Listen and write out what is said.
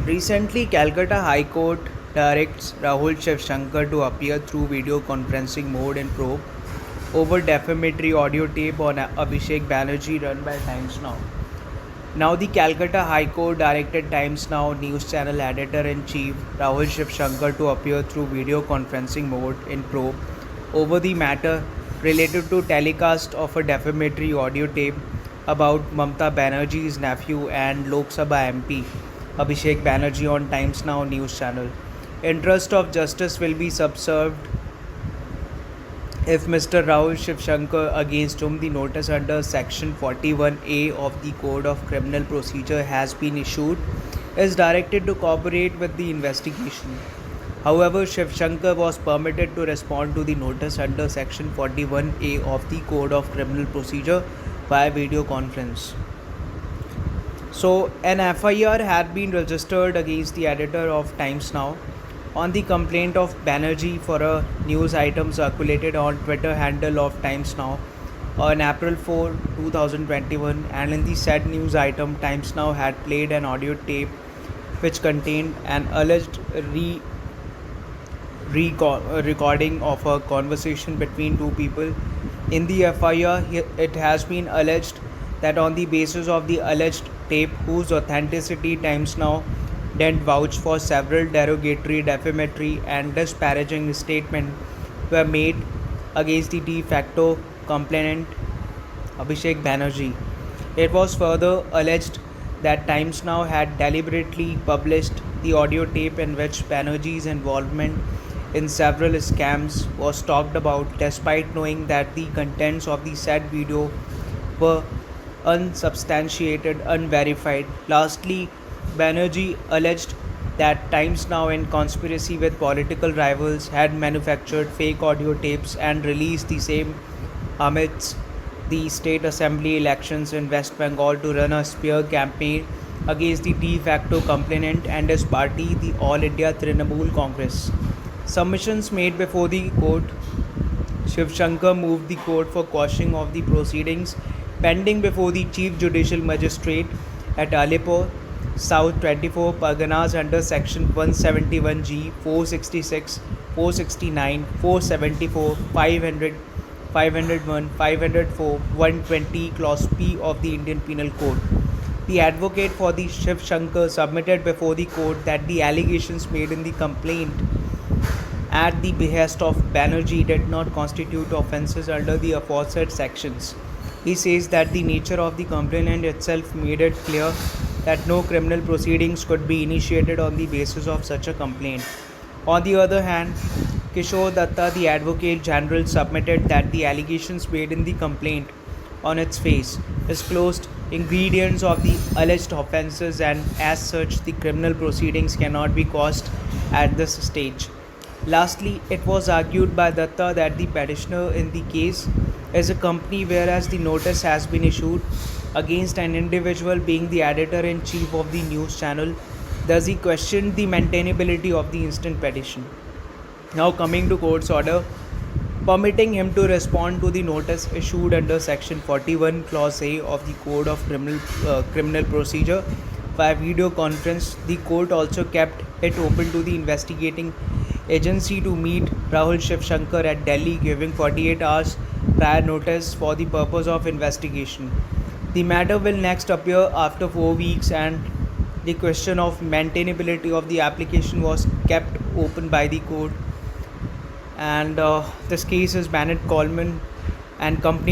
Recently, Calcutta High Court directs Rahul Shankar to appear through video conferencing mode in probe over defamatory audio tape on Abhishek Banerjee run by Times Now. Now, the Calcutta High Court directed Times Now news channel editor-in-chief Rahul Shankar to appear through video conferencing mode in probe over the matter related to telecast of a defamatory audio tape about Mamata Banerjee's nephew and Lok Sabha MP Abhishek Banerjee on Times Now news channel. Interest of justice will be subserved if Mr. Rahul Shankar, against whom the notice under Section 41A of the Code of Criminal Procedure has been issued, is directed to cooperate with the investigation. However, Shankar was permitted to respond to the notice under Section 41A of the Code of Criminal Procedure via video conference. So, an FIR had been registered against the editor of Times Now on the complaint of Banerjee for a news item circulated on Twitter handle of Times Now on April 4, 2021, and in the said news item, Times Now had played an audio tape which contained an alleged recording of a conversation between two people. In the FIR, it has been alleged that on the basis of the alleged tape, whose authenticity Times Now didn't vouch for, several derogatory, defamatory and disparaging statements were made against the de facto complainant Abhishek Banerjee. It was further alleged that Times Now had deliberately published the audio tape in which Banerjee's involvement in several scams was talked about, despite knowing that the contents of the said video were unsubstantiated, unverified. Lastly, Banerjee alleged that Times Now, in conspiracy with political rivals, had manufactured fake audio tapes and released the same amidst the state assembly elections in West Bengal to run a smear campaign against the de facto complainant and his party, the All India Trinamool Congress. Submissions made before the court, Shankar moved the court for quashing of the proceedings pending before the Chief Judicial Magistrate at Alipur, South 24 Parganas under Section 171G, 466, 469, 474, 500, 501, 504, 120, Clause P of the Indian Penal Code. The advocate for the Shankar submitted before the court that the allegations made in the complaint at the behest of Banerjee did not constitute offences under the aforesaid sections. He says that the nature of the complaint itself made it clear that no criminal proceedings could be initiated on the basis of such a complaint. On the other hand, Kishore Datta, the Advocate General, submitted that the allegations made in the complaint on its face disclosed ingredients of the alleged offences, and as such the criminal proceedings cannot be quashed at this stage. Lastly, it was argued by Datta that the petitioner in the case is a company, whereas the notice has been issued against an individual being the editor-in-chief of the news channel. Thus, he questioned the maintainability of the instant petition. Now, coming to court's order permitting him to respond to the notice issued under Section 41, Clause A of the Code of Criminal Procedure via video conference, the court also kept it open to the investigating agency to meet Rahul Shankar at Delhi, giving 48 hours prior notice for the purpose of investigation. The matter will next appear after 4 weeks, and the question of maintainability of the application was kept open by the court. And this case is Bennett Coleman and Company